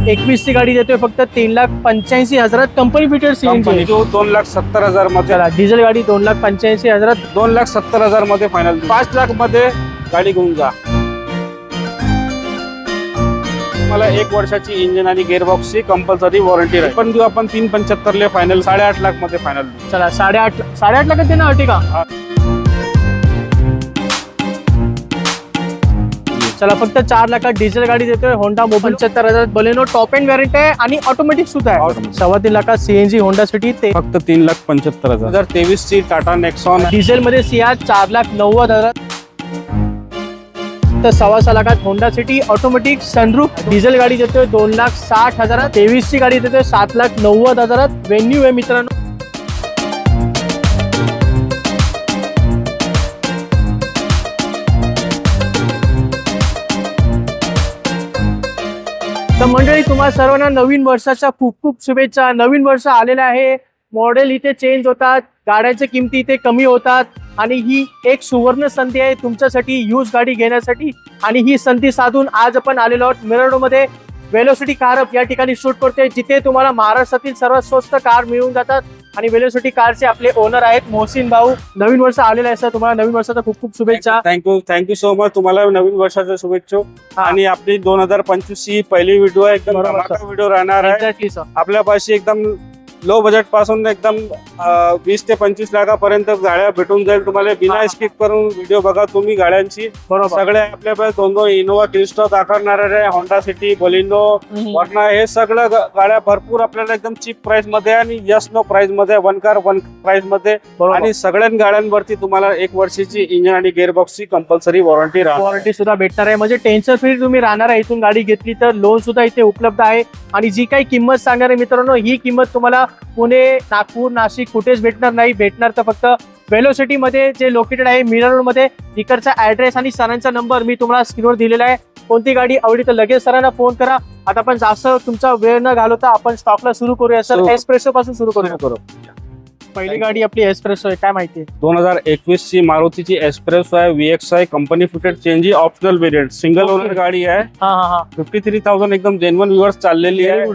2021 ची गाडी देतोय फक्त 3,85,000 कंपनी फिटेड सीएनजी. 2,70,000 मध्ये. चला डिझेल गाडी 2,85,000. 2,70,000 मध्ये फायनल. 5 लाख मध्ये गाडी घेऊन जा. मला 1 वर्षाची इंजिन आणि गिअरबॉक्सची कंपल्सरी वॉरंटी राहील. पण देऊ आपण 3,75,000 ले फायनल. 8.5 लाख मध्ये फायनल. चला 8.5 लाखात देणार अर्टिगा. चला फक्त 4 लाखात डिझेल गाडी देतोय Honda mobile. 75,000 Baleno top end variant आहे आणि ऑटोमॅटिक सुद्धा आहे. 3.25 लाखात सीएनजी होंडा सिटी ते फक्त 3,75,000. 2023 ची टाटा नेक्सॉन डिझेल मध्ये सिया 4,90,000. तर 6.25 लाखात Honda city automatic sunroof diesel गाडी देतोय 2,60,000. 23 ची गाडी देतोय 7,90,000. व्हेन्यू आहे मित्रांनो. तर मंडळी तुम्हा सर्वांना नवीन वर्षाच्या खूप खूप शुभेच्छा. नवीन वर्ष आलेलं आहे. मॉडेल इथे चेंज होतात, गाड्यांच्या किमती इथे कमी होतात आणि ही एक सुवर्ण संधी आहे तुमच्यासाठी यूज गाडी घेण्यासाठी. आणि ही संधी साधून आज आपण आलेलो आहोत मिरडोमध्ये वेलोसिटी कार हब या ठिकाणी शूट करतोय, जिथे तुम्हाला महाराष्ट्रातील सर्वात स्वस्त कार मिळून जातात. आणि वेलोसिटी कारचे आपले ओनर आहेत मोहसिन भाऊ. नवीन वर्ष आलेलं आहे सर, तुम्हाला नवीन वर्षाच्या खूप खूप शुभेच्छा. Thank you so much. तुम्हाला नवीन वर्षाच्या शुभेच्छा. आणि आपली 2025 ची पहिली व्हिडिओ आहे. एकदम धमाका व्हिडिओ राहणार आहे. Exactly sir. आपल्यापाशी एकदम लो बजेट पासून एकदम 20 ते 25 लाखापर्यंत गाड्या भेटून जाईल तुम्हाला. बिना स्किप करून व्हिडिओ बघा तुम्ही गाड्यांची. बरोबर. सगळे आपल्याकडे 2 इनोवा क्रिस्टा दाखवणार आहे. होंडा सिटी, बोलिनो, वर्ना हे सगळं गाड्या भरपूर आपल्याला एकदम चीप प्राइस मध्ये आणि यस नो प्राइस मध्ये, 1 कार 1 प्राइस मध्ये. आणि सगळ्या गाड्यांवरती तुम्हाला 1 वर्षाची इंजिन आणि गिअरबॉक्सची कंपल्सरी वॉरंटी राहणार. वॉरंटी सुद्धा भेटणार आहे. म्हणजे टेन्शन फ्री तुम्ही राहणार आहे. इथून गाडी घेतली तर लोन सुद्धा इथे उपलब्ध आहे. आणि जी काही किंमत सांगणार आहे मित्रांनो, ही किंमत तुम्हाला पुणे, नागपूर, नाशिक कुठेच भेटणार नाही. भेटणार तर फक्त वेलोसिटी मध्ये जे लोकेटेड आहे मिरर रोड मध्ये. इकडचा ऍड्रेस आणि सरांचा नंबर मी तुम्हाला स्क्रीनवर दिलेला आहे. कोणती गाडी आवडली तर लगेच सरांना फोन करा. आता आपण जास्त तुमचा वेळ न घालवता आपण स्टॉकला सुरू करूया सर. एस्प्रेसो पासून सुरू करू. पहिली गाडी आपली एस्प्रेसो आहे, काय माहिती आहे? 2021 ची मारुतीची एस्प्रेसो आहे. VXI कंपनी फिटेड चेंजी ऑप्शनल वेरियंट. सिंगल ओनर गाडी आहे. 53,000 एकदम जेन्युइन व्ह्यूअर्स चाललेली आहे.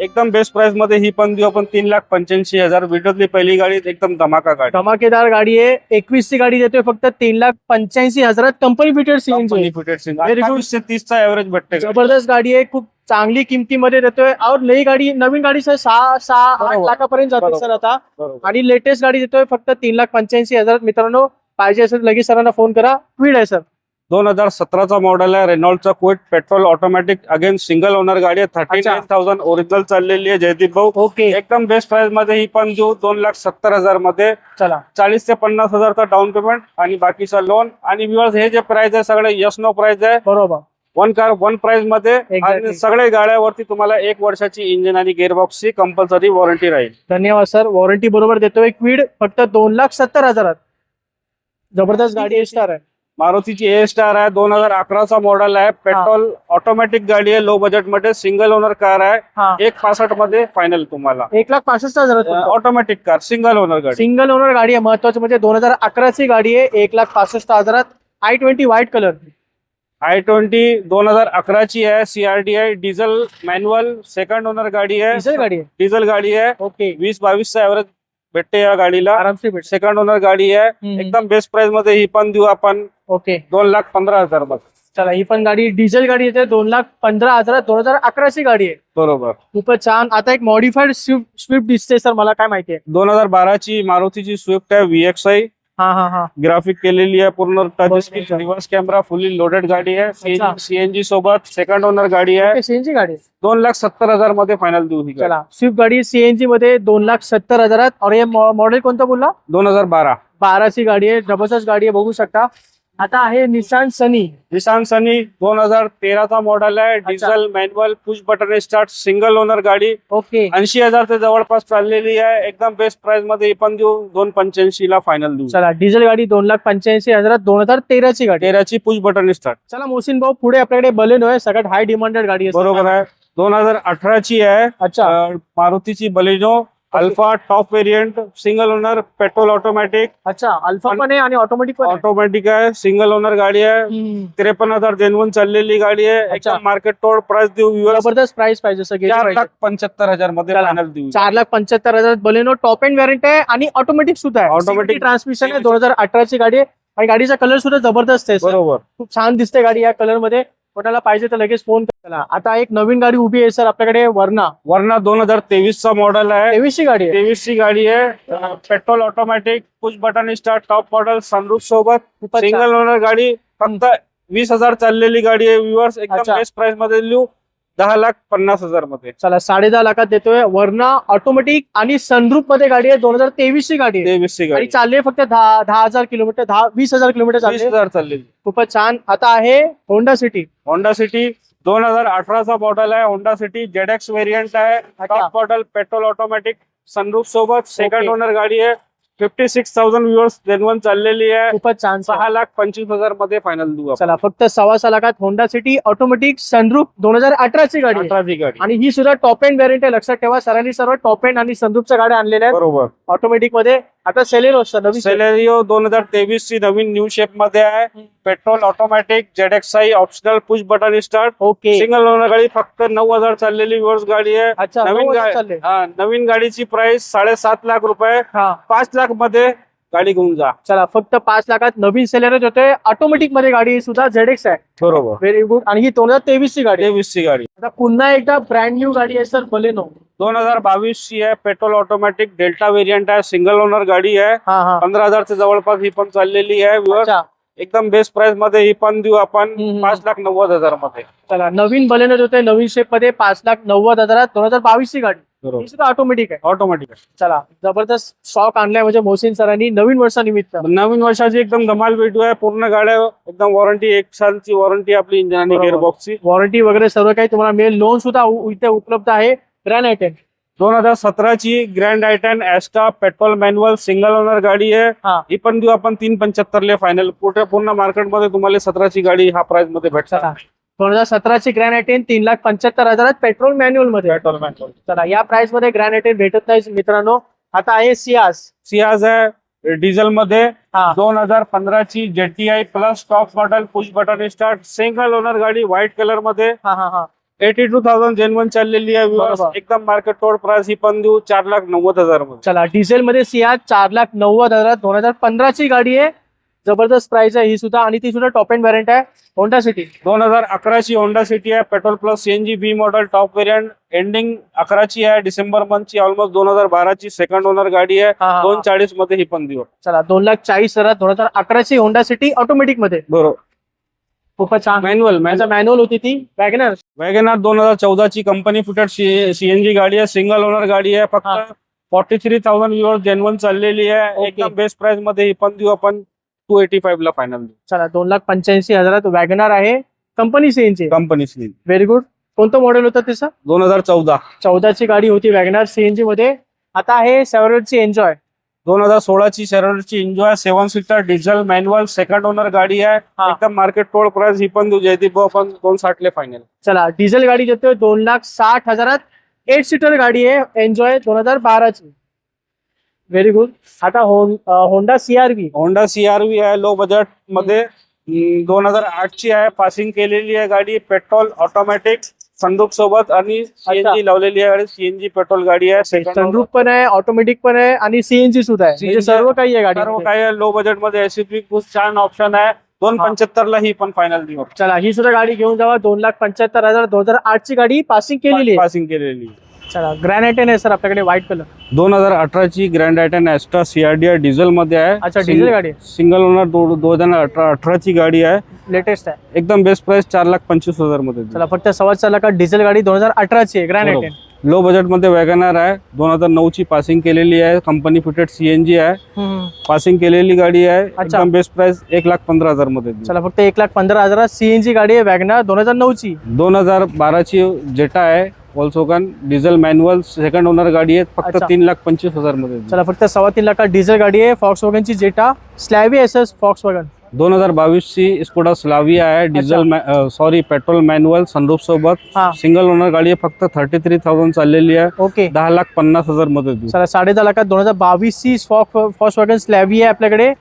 एकदम बेस्ट प्राइस मध्ये ही पण देऊ आपण 3,85,000. व्हिडिओतली पहिली गाडी एकदम धमाका गाडी, धमाकेदार गाडी आहे. 21 ची गाडी देतोय फक्त 3,85,000 कंपनी फिटेड सीएनजी. 30 चा एव्हरेज भेटते. जबरदस्त गाडी आहे, खूप चांगली किमतीमध्ये देतोय. और नवीन गाडी सर 6-8 लाखापर्यंत जाते सर आता. आणि लेटेस्ट गाडी देतोय फक्त 3,85,000. मित्रांनो पाहिजे असेल लगेच सरांना फोन करा. क्विड आहे सर. 2017चा मॉडेल आहे. रेनॉल्डचा Kwid petrol automatic. Again single owner गाडी आहे. 39,000 ओरिजिनल चाललेली आहे. जयदीप भाऊ. ओके. एकदम बेस्ट प्राइस मध्ये ही पण देऊ 2,70,000 मध्ये. चला 40 ते 50,000चा डाऊन पेमेंट आणि बाकीचा लोन. आणि व्ह्यूअर्स हे जे प्राइस आहे सगळे यस नो प्राइस आहे. बरोबर. 1 कार 1 प्राइस मध्ये. आणि सगळ्या गाड्यावरती तुम्हाला 1 वर्षाची इंजिन आणि गिअरबॉक्सची कंपल्सरी वॉरंटी राहील. धन्यवाद सर. वॉरंटी बरोबर देतोय. क्विड फक्त 2,70,000. जबरदस्त गाडी स्टार आहे. मारुतीची ए स्टार आहे. 2011चा मॉडेल आहे. पेट्रोल ऑटोमॅटिक गाडी आहे. लो बजेट मध्ये सिंगल ओनर कार आहे. 1,65 मध्ये फायनल तुम्हाला. 1,65,000 ऑटोमॅटिक कार सिंगल ओनर गाडी. सिंगल ओनर गाडी आहे. महत्वाचं म्हणजे 2011 ची गाडी आहे. 1,65,000. i20 white colour. i20 2011 ची आहे. CRDI diesel manual second owner गाडी आहे. डिझेल गाडी आहे. ओके. 20-22 चा एव्हरेज भेटते या गाडीला. आरामशी भेटते. सेकंड ओनर गाडी आहे. एकदम बेस्ट प्राइस मध्ये ही पण देऊ आपण. ओके. 2,15,000 मध्ये. चला ही पण गाडी डिझेल गाडी येते. 2,15,000. 2011 ची गाडी आहे. बरोबर. खूपच छान. आता एक मॉडिफाईड स्विफ्ट दिसते सर, मला काय माहिती आहे? 2012 ची मारुतीची स्विफ्ट आहे. VXI ग्राफिक केलेली आहे. पूर्ण touch screen, reverse camera, fully loaded गाडी आहे. सीएनजी सोबत सेकंड ओनर गाडी आहे. सीएनजी गाडी 2,70,000 मध्ये फायनल देऊ ही. चला स्विफ्ट गाडी सीएनजी मध्ये 2,70,000. और हे मॉडेल कोणतं बोलला? 2012 ची गाडी आहे. जबरदस्त गाडी आहे, बघू शकता. आता आहे निसान सनी. 2013चा मॉडेल आहे. Diesel manual push button start single owner गाडी. ओके. 80,000 ते जवळपास चाललेली आहे. एकदम बेस्ट प्राइस मध्ये पण देऊ 2,85,000 ला फायनल देऊ. चला डिझेल गाडी 2,85,000. 2013 ची गाडी. 13 ची पुश बटन स्टार्ट. चला मोहसिन भाऊ पुढे आपल्याकडे बलेनो आहे. सगळ्यात हाय डिमांडेड गाडी आहे. बरोबर आहे. 2018 ची आहे. अच्छा. मारुतीची Baleno. Alpha top variant single owner petrol automatic. अच्छा, अल्फा पण आहे आणि ऑटोमॅटिक पण आहे. ऑटोमॅटिक आहे, सिंगल ओनर गाडी आहे. 53,000 जेन्युइन चाललेली गाडी आहे. अच्छा. एकदम मार्केट तोड प्राइस देऊ. जबरदस्त प्राइस पाहिजे सगळे. 4,75,000 मध्ये चला. फायनल देऊ. 4,75,000 बलेनो टॉप एंड व्हेरियंट आहे आणि ऑटोमॅटिक सुद्धा आहे. Automatic. ट्रान्समिशन आहे. 2018 ची गाडी आहे आणि गाडीचा कलर सुद्धा जबरदस्त आहे sir. बरोबर. खूप छान दिसते गाडी या कलर मध्ये. कोणाला पाहिजे तर लगेच फोन करा. आता एक नवीन गाडी उभी आहे सर आपल्याकडे, वर्ना 2023 चा मॉडेल आहे. 23 ची गाडी आहे. 23 ची गाडी आहे. Petrol automatic push button start top model sunroof सोबत. खूपच सिंगल ओनर गाडी. फक्त 20,000 चाललेली गाडी आहे. व्ह्युअर्स एकदम अच्छा. बेस्ट प्राइस मध्ये देऊ. 10,50,000 मध्ये. चला 10.5 लाखात देतोय. वर्ना ऑटोमॅटिक आणि सनरूफ मध्ये गाडी आहे. 2023 ची गाडी आहे 23 ची आणि गाडी. चालली आहे फक्त 10,000 किलोमीटर, 20,000 किलोमीटर चालली आहे. 20,000 चाललेली. खूपच छान. आता आहे होंडा सिटी. होंडा सिटी 2018 चा मॉडेल आहे. होंडा सिटी ZX वेरियंट आहे. Top model petrol automatic sunroof सोबत. Second Okay. ओनर गाडी आहे. 56,000 व्ह्युअर्स जेन्युइन चाललेली आहे. खूपच छान. 6,25,000 मध्ये फायनल देऊ आपण. चला फक्त 6.25 लाखात होंडा सिटी ऑटोमॅटिक सनरूफ 2018 ची गाडी आहे. 18 ची गाडी. आणि ही सुद्धा टॉप एंड व्हेरियंट आहे. लक्षात ठेवा, सरांनी सर्व टॉप एंड आणि सनरूफच्या गाड्या आणलेल्या आहेत बरोबर. ऑटोमॅटिक मध्ये. आता सेलेरिओ नवीन सेलेरिओ 2023 ची नवीन न्यू शेप मध्ये आहे. Petrol automatic ZXi optional push button start. Okay. Single owner गाडी. फक्त 9,000 चाललेली व्ह्युअर्स गाडी आहे. अच्छा, नवीन 9,000 चालले. नवीन गाडीची प्राइस 7.5 लाख रुपये. हा 5 लाख मध्ये गाडी घेऊन जा. चला फक्त 5 लाखात नवीन सेलेरिओ होतोय. ऑटोमॅटिक मध्ये गाडी सुद्धा ZX आहे. बरोबर. Very good. आणि ही 2023 ची गाडी आहे. 23 ची गाडी. आता पुन्हा एकदा ब्रँड न्यू गाडी आहे सर, बलेनो. 2022 ची आहे. पेट्रोल ऑटोमॅटिक डेल्टा वेरियंट आहे. सिंगल ओनर गाडी आहे. हा हा 15,000 च्या जवळपास ही पण चाललेली आहे. व्ह्युअर्स अच्छा. एकदम बेस्ट प्राइस मध्ये ही पण देऊ आपण. हम्म. 5,90,000 मध्ये. चला नवीन बलेनो होते नवीन शेप मध्ये 5,90,000 2022 ची गाडी. बरोबर. ही सुद्धा ऑटोमॅटिक आहे. ऑटोमॅटिक आहे. चला जबरदस्त स्टॉक आणलाय म्हणजे मोहसिन सरांनी नवीन वर्षानिमित्त. नवीन वर्षाची एकदम धमाल व्हिडिओ आहे. पूर्ण गाड्या एकदम वॉरंटी 1 सालची वॉरंटी आपली इंजिन आणि बरोबर. गिअरबॉक्सची. वॉरंटी वगैरे सर्व काही तुम्हाला मिळेल. लोन सुद्धा इथे उपलब्ध आहे. ग्रँड आयटेन 2017 ची grand i ten Asta petrol manual single owner गाडी आहे. हा. ही पण देऊ आपण 375 ला फायनल. कुठे पूर्ण मार्केटमध्ये तुम्हाला 17 ची गाडी ह्या प्राइस मध्ये भेटतात. चला 2017 ची ग्रँड आयटेन 3,75,000 पेट्रोल मॅन्युअल मध्ये. Petrol manual. चला या प्राइस मध्ये ग्रँड आयटेन भेटत नाही मित्रांनो. आता आहे सियाज आहे डिझेल मध्ये. हा 2015 ची JTI plus top model push button start single owner गाडी व्हाईट कलर मध्ये. हा हा हा 82,000 जेन्युइन चाललेली आहे. बरोबर. एकदम मार्केट तोड प्राइस ही पण देऊ 4,90,000 मध्ये. चला डिझेल मध्ये सियाज 4,90,000 2015 ची गाडी आहे. जबरदस्त प्राइस आहे ही सुद्धा आणि ती सुद्धा टॉप एंड व्हेरियंट आहे. होंडा सिटी 2011 ची होंडा सिटी आहे. Petrol plus CNG B model top variant. Ending 11 ची आहे. डिसेंबर मंथ ची. ऑलमोस्ट 2012 ची सेकंड ओनर गाडी आहे. 240 मध्ये ही पण देऊ. चला 2,40,000 2011 ची होंडा सिटी ऑटोमॅटिक मध्ये. बरोबर. खूपच छान. मॅन्युअल मॅन्युअल होती ती वॅगनर. वॅगनार 2014 ची कंपनी फिटेड CNG गाडी आहे. सिंगल ओनर गाडी आहे. हा. फक्त 43,000 व्ह्युअर्स जेन्युइन चाललेली आहे. Okay. एकदम बेस्ट प्राइस मध्ये ही पण देऊ आपण 285 ला फायनल देऊ. चला 2,85,000 वॅगनर आहे कंपनी सीएनजी. कंपनीची व्हेरी गुड. कोणतं मॉडेल होतं त्याचं? 2014. 14 ची गाडी होती वॅगनर सीएनजी मध्ये. आता आहे ची एन्जॉय 2016 ची शेरोची Enjoy 7 seater diesel manual second owner गाडी आहे. हा. एकदम मार्केट टोल प्राइस ही पण देऊ. जयदीप भाऊ आपण 260 ला फायनल. चला डिझेल गाडी देतोय 2,60,000 8 सीटर गाडी आहे. एन्जॉय 2012 ची. Very good. आता होंडा CRV. होंडा CRV आहे लो बजेट मध्ये. 2008 ची आहे. पासिंग केलेली आहे गाडी. पेट्रोल ऑटोमॅटिक सनरूफ सोबत आणि CNG लावलेली आहे. CNG पेट्रोल गाडी आहे. सनरूफ पण आहे ऑटोमॅटिक पण आहे आणि सीएनजी सुद्धा आहे. म्हणजे सर्व काही आहे गाडी. सर्व काही लो बजेट मध्ये. SUV खूप छान ऑप्शन आहे. 275 ला ही पण फायनल देऊ. चला ही सुद्धा गाडी घेऊन जावा. 2,75,000 2008 ची गाडी पासिंग केलेली आहे. पासिंग केलेली. चला ग्रँड आयटेन आहे सर आपल्याकडे व्हाईट कलर. 2018 ची grand i ten Asta CRDI diesel मध्ये आहे. अच्छा डिझेल गाडी सिंगल ओनर 2018 ची गाडी आहे. लेटेस्ट आहे. एकदम बेस्ट प्राइस 4,25,000 मध्ये. चला फक्त 4.25 लाखात डिझेल गाडी 2018 ची ग्रँड आयटेन. लो बजेट मध्ये वॅगनार आहे. 2009 ची पासिंग केलेली आहे. कंपनी फिटेड CNG आहे. पासिंग केलेली गाडी आहे. एकदम बेस्ट प्राइस 1,15,000 मध्ये. चला फक्त 1,15,000 सीएनजी गाडी आहे वॅगनार 2009 ची. 2012 ची जेटा आहे वॉल्सवॅगन डिझेल मॅन्युअल सेकंड ओनर गाडी आहे. फक्त अच्छा. 3,25,000 मध्ये. चला फक्त 3.25 लाखात डिझेल गाडी आहे. फॉक्सवॅगन ची जेटा स्लॅव्ही SS फॉक्सवॅगन. 2022 ची स्कोडा स्लाविया आहे, diesel sorry petrol manual sunroof सोबत, हा. सिंगल ओनर गाडी आहे, फक्त 33,000 चाललेली आहे, ओके 10,50,000 मध्ये देऊ. चला 10.5 लाखात 2022 ची फॉक्सवॅगन स्लॅव्हिया आहे आपल्याकडे,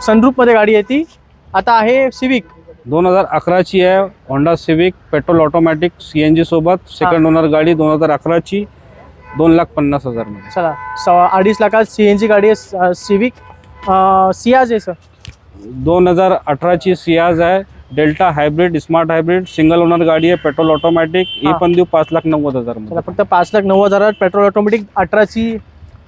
सनरूफ मध्ये गाडी आहे ती. आता आहे सिविक 2011 ची आहे, Honda civic petrol automatic CNG सोबत, सेकंड ओनर गाडी 2011 ची, 2,50,000 मध्ये. चला 2.5 लाखात सीएनजी गाडी आहे सिविक. सियाज आहे सर 2018 ची सियाज आहे, delta hybrid smart hybrid single owner गाडी आहे, पेट्रोल ऑटोमॅटिक, ही पण देऊ 5,90,000 मध्ये. चला फक्त 5,90,000 पेट्रोल ऑटोमॅटिक. 18 ची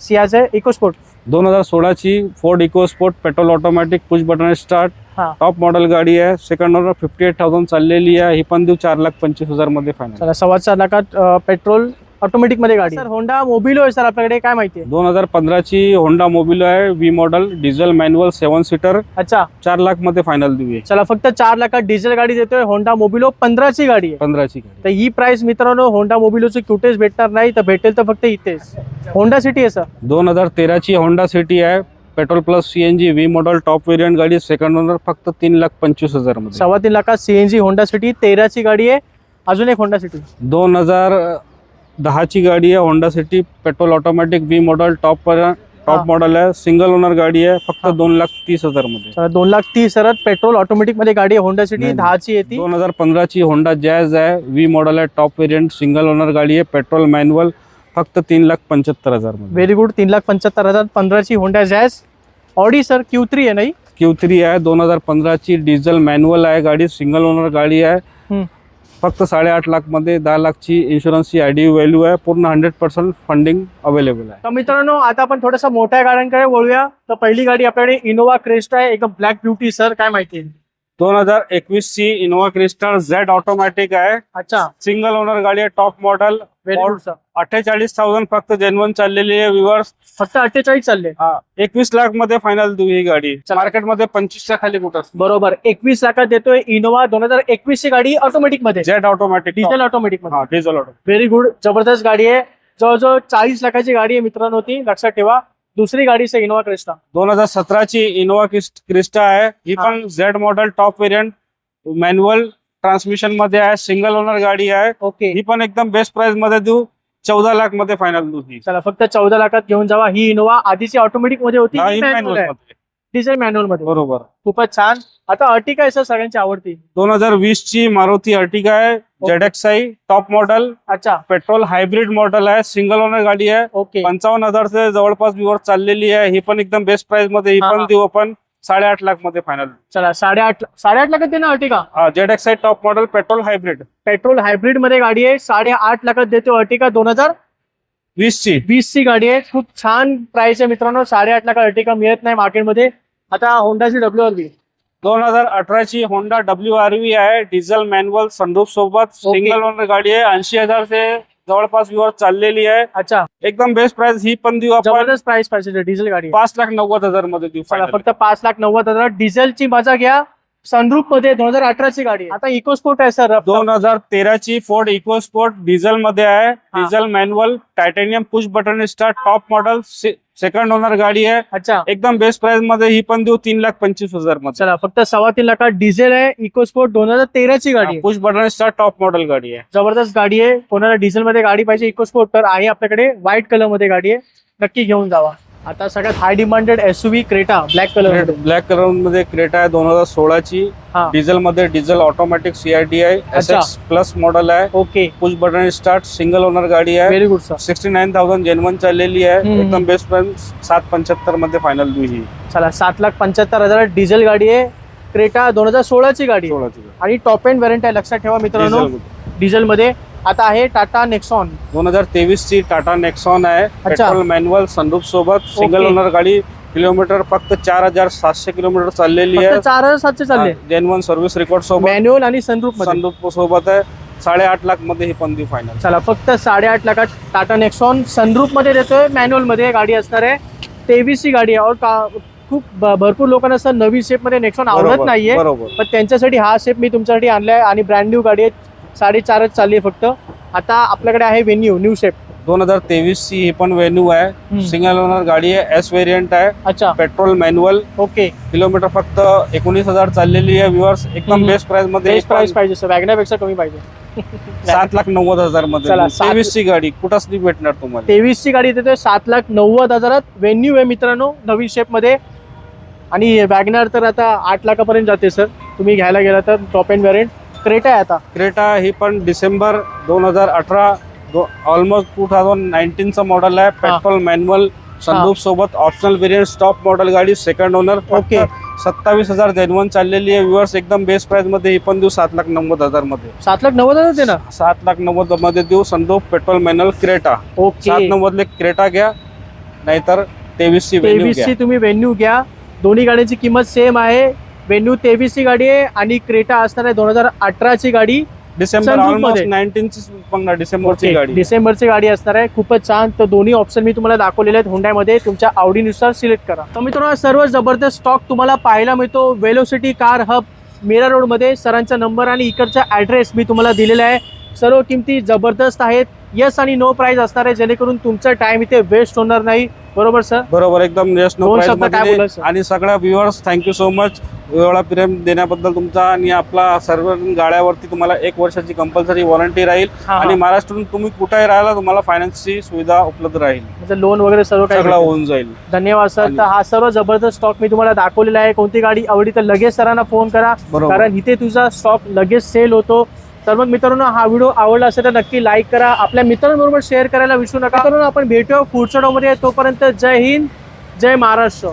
सियाज आहे. इकोस्पोर्ट 2016 ची Ford EcoSport petrol automatic push button start, हा. टॉप मॉडेल गाडी आहे, सेकंड ओनर 58,000 चाललेली आहे, ही पण देऊ 4,25,000 मध्ये फायनल. चला 4.25 लाखात पेट्रोल ऑटोमॅटिक मध्ये गाडी. सर होंडा मोबिलो आहे सर आपल्याकडे, काय माहिती आहे? 2015 ची होंडा मोबिलो आहे, V model, diesel manual 7 seater, अच्छा 4 लाख मध्ये फायनल देऊ. चला फक्त 4 लाखात डिझेल गाडी देतोय. होंडा मोबिलो 15 ची गाडी आहे. 15 ची गाडी. तर ही प्राइस मित्रांनो होंडा मोबिलोची कुठेच भेटणार नाही, तर भेटेल तर फक्त इथेच. होंडा सिटी आहे सर 2013 ची होंडा सिटी आहे, petrol plus CNG V model top variant गाडी, सेकंड ओनर फक्त 3,25,000 मध्ये. 3.25 लाखात सीएनजी होंडा सिटी 13 ची गाडी आहे. अजून एक होंडा सिटी 2010 ची गाडी आहे, Honda city petrol automatic V model top model आहे, सिंगल ओनर गाडी आहे, फक्त 2,30,000 मध्ये. 2,30,000 पेट्रोल ऑटोमॅटिक मध्ये गाडी आहे. होंडा सिटी 10 ची येते. 2015 ची होंडा जॅज आहे, व्ही मॉडेल आहे, टॉप वेरियंट सिंगल ओनर गाडी आहे, पेट्रोल मॅन्युअल, फक्त 3,75,000 मध्ये. Very good. 3,75,000 15 ची Honda jazz. Audi sir Q3 आहे नाही? Q3 आहे, 2015 ची डिझेल मॅन्युअल आहे गाडी, सिंगल ओनर गाडी आहे, फक्त 8.5 लाख मध्ये, 10 लाखची इन्शुरन्सची आयडी व्हॅल्यू आहे, पूर्ण 100% फंडिंग अवेलेबल आहे. तर मित्रांनो आता आपण थोडंसं मोठ्या गाड्यांकडे वळूया. तर पहिली गाडी आपल्याकडे इनोवा क्रेस्टा आहे, एकदम ब्लॅक ब्युटी. सर काय माहिती आहे? 2021 ची इनोवा क्रिस्टा झेड ऑटोमॅटिक आहे, अच्छा सिंगल ओनर गाडी आहे, top model, very good sir. 48,000 फक्त जेन्युइन चाललेली आहे व्ह्युअर्स, फक्त 48 चालले. 21 लाख मध्ये फायनल देऊ ही गाडी. मार्केटमध्ये 25च्या खाली कुठं. बरोबर 21 लाखात देतोय इनोवा 2021 ची गाडी ऑटोमॅटिक मध्ये, जेड ऑटोमॅटिक, डिझेल ऑटोमॅटिक मध्ये. Diesel auto. Very good. जबरदस्त गाडी आहे. जवळजवळ 40 लाखाची गाडी आहे मित्रांनो ती, लक्षात ठेवा. दुसरी गाडी आहे इनोवा क्रेस्टा 2017 ची इनोवा क्रिस्टा आहे, ही पण Z model top variant manual transmission मध्ये आहे, सिंगल ओनर गाडी आहे, ओके. ही पण एकदम बेस्ट प्राइस मध्ये देऊ, 14 लाख मध्ये फायनल देऊ ही. चला फक्त 14 लाखात घेऊन जावा. ही इनोवा आधीची ऑटोमॅटिक मध्ये होती, ही manual मध्ये. डिझेल मॅन्युअल मध्ये. बरोबर. खूपच छान. आता अर्टिका आहे सर सगळ्यांची आवडती. 2020 ची मारुती अर्टिका आहे, ZXi टॉप मॉडेल, अच्छा पेट्रोल हायब्रिड मॉडेल आहे, सिंगल ओनर गाडी आहे, ओके. 55,000 चे जवळपास व्ह्युअर चाललेली आहे, ही पण एकदम बेस्ट प्राइस मध्ये, ही पण देऊ आपण 8.5 लाख मध्ये फायनल. चला 8.5 लाखात देणार Ertiga. ZXi top model petrol hybrid. Petrol hybrid मध्ये गाडी आहे, 8.5 लाखात देतो अर्टिका. 2020 ची गाडी आहे. खूप छान प्राइस आहे मित्रांनो. 8.5 लाखात अर्टिका मिळत नाही मार्केटमध्ये. आता होंडाची WRV 2018 ची होंडा WRV आहे, डिझेल मॅन्युअल सनरूफ सोबत, सिंगल ओनर गाडी आहे, 80,000 चे जवळपास व्ह्युअर चाललेली आहे, अच्छा एकदम बेस्ट प्राइस, ही पण देऊ आपण जबरदस्त प्राइस पाहिजे. डिझेल गाडी 5,90,000 मध्ये देऊ. चला फक्त 5,90,000 डिझेलची मजा घ्या. सनरूफ मध्ये 2018 ची गाडी. आता इकोस्पोर्ट आहे सर 2013 ची फोर्ड इकोस्पोर्ट डिझेल मध्ये आहे, diesel manual, titanium push button start, top model, second owner गाडी आहे, अच्छा एकदम बेस्ट प्राइस मध्ये, ही पण देऊ 3,25,000 मध्ये. चला फक्त 3.25 लाखात डिझेल आहे. इकोस्पोर्ट 2013 ची गाडी, push button start top model गाडी आहे, जबरदस्त गाडी आहे. कोणाला डिझेल मध्ये गाडी पाहिजे इकोस्पोर्ट तर आहे आपल्याकडे, व्हाईट कलर मध्ये गाडी आहे, नक्की घेऊन जावा. आता सगळ्यात high demanded SUV Creta black colour मध्ये क्रेटा आहे, 2016 ची, डिझेल मध्ये, diesel automatic CRDI SX plus model आहे, okay. Push button start, single owner गाडी आहे, व्हेरी गुड सर. 69,000 जेन्युइन चाललेली आहे, एकदम बेस्ट प्राइस, 7,75,000 मध्ये फायनल देऊ ही. चला 7,75,000 डिझेल गाडी आहे. क्रेटा 2016 ची गाडी आणि टॉप एंड व्हेरियंट आहे, लक्षात ठेवा मित्रांनो, डिझेल मध्ये. आता आहे टाटा नेक्सॉन 2023 ची टाटा नेक्सॉन आहे, पेट्रोल मॅन्युअल सनरूफ सोबत, सिंगल ओनर गाडी, किलोमीटर फक्त 4,700 किलोमीटर चाललेली आहे, 4,700 चालले, जेन्युइन सर्व्हिस रेकॉर्ड सोबत, मॅन्युअल आणि सनरूफ सोबत आहे, 8.5 लाख मध्ये ही पण देऊ फायनल. चला फक्त 8.5 लाखात टाटा नेक्सॉन सनरूफ मध्ये देतोय, मॅन्युअल मध्ये गाडी असणार आहे. 23 ची गाडी आहे. और खूप भरपूर लोकांना असं नवीन शेप मध्ये नेक्सॉन आवडत नाहीये, पण त्यांच्यासाठी हा शेप मी तुमच्यासाठी आणलाय आणि ब्रँड न्यू गाडी आहे, 4.5 चालली फक्त. आता आपल्याकडे आहे वेन्यू न्यू शेप 2023 ची ही पण व्हेन्यू आहे, सिंगल ओनर गाडी आहे, एस व्हेरियंट आहे, अच्छा पेट्रोल मॅन्युअल, ओके. किलोमीटर फक्त 19,000 चाललेली आहे व्ह्युअर्स, एकदम बेस्ट प्राइस मध्ये. बेस्ट प्राइस पाहिजे सर, वॅगनरपेक्षा कमी पाहिजे. 7,90,000 मध्ये. चला, 23 ची गाडी कुठंच नाही भेटणार तुम्हाला. 23 ची गाडी देतोय 7,90,000 व्हेन्यू आहे मित्रांनो, नवीन शेप मध्ये. आणि वॅगनर तर आता 8 लाखापर्यंत जाते सर, तुम्ही घ्यायला गेला तर टॉप एंड व्हेरियंट. क्रेटा आहे आता, क्रेटा ही पण डिसेंबर 2018 ऑलमोस्ट 2019 चं मॉडेल आहे, पेट्रोल मॅन्युअल, सनरूफ सोबत, ऑप्शनल व्हेरियंट, स्टॉप मॉडेल गाडी, सेकंड ओनर. ओके. 27,000 जेन्युइन चाललेली आहे व्ह्युअर्स, एकदम बेस्ट प्राइस मध्ये. ही पण देऊ 7,90,000 मध्ये. 7,90,000 दे ना. 7,90,000 मध्ये देऊ sunroof petrol manual Creta. Okay. 7,90,000 Creta घ्या, नाहीतर 23 ची व्हेन्यू 23 घ्या. ची तुम्ही व्हेन्यू घ्या. दोन्ही गाड्यांची किंमत सेम आहे. व्हेन्यू 23 ची गाडी आहे आणि क्रेटा असणार आहे 2018 ची गाडी. डिसेंबर sunroof ऑलमोस्ट मध्ये. 19 ची बघा, डिसेंबरची गाडी. डिसेंबरची गाडी असणार आहे, खूपच छान. तर दोन्ही ऑप्शन मी तुम्हाला दाखवलेले आहेत हुंडाईमध्ये, तुमच्या आवडीनुसार सिलेक्ट करा. तर मित्रांनो सर्व जबरदस्त स्टॉक तुम्हाला पाहायला मिळतो velocity car hub Mira road मध्ये. सरांचा नंबर आणि इकडचा ऍड्रेस मी तुम्हाला दिलेला आहे. सर्व किमती जबरदस्त आहेत, यस आणि नो प्राइस असणार आहे, जेणेकरून तुमचा टाइम इथे वेस्ट होणार नाही. बरोबर सर? बरोबर, एकदम यस नो दोन प्राइस शब्द काय मध्ये. बोलायचं? आणि सगळ्या व्ह्युअर्स थँक्यू सो मच एवढा प्रेम देण्याबद्दल तुमचा. आणि आपला सर्व गाड्यावरती तुम्हाला 1 वर्षाची कंपल्सरी वॉरंटी राहील. आणि महाराष्ट्रातून तुम्ही कुठेही राहिला तुम्हाला फायनान्सची सुविधा उपलब्ध राहील, म्हणजे लोन वगैरे सर्व काही सगळं भेटेल. होऊन जाईल. धन्यवाद सर. तर हा सर्व जबरदस्त स्टॉक मी तुम्हाला दाखवलेला आहे. कोणती गाडी आवडली तर लगेच सरांना फोन करा, बरोबर. कारण इथे तुझा स्टॉक लगेच सेल होतो. तर मग मित्रांनो हा व्हिडिओ आवडला असेल तर नक्की लाईक करा, आपल्या मित्रांबरोबर शेअर करायला विसरू नका. मित्रांनो आपण भेटूया पुढच्या व्हिडिओमध्ये. तोपर्यंत जय हिंद, जय महाराष्ट्र.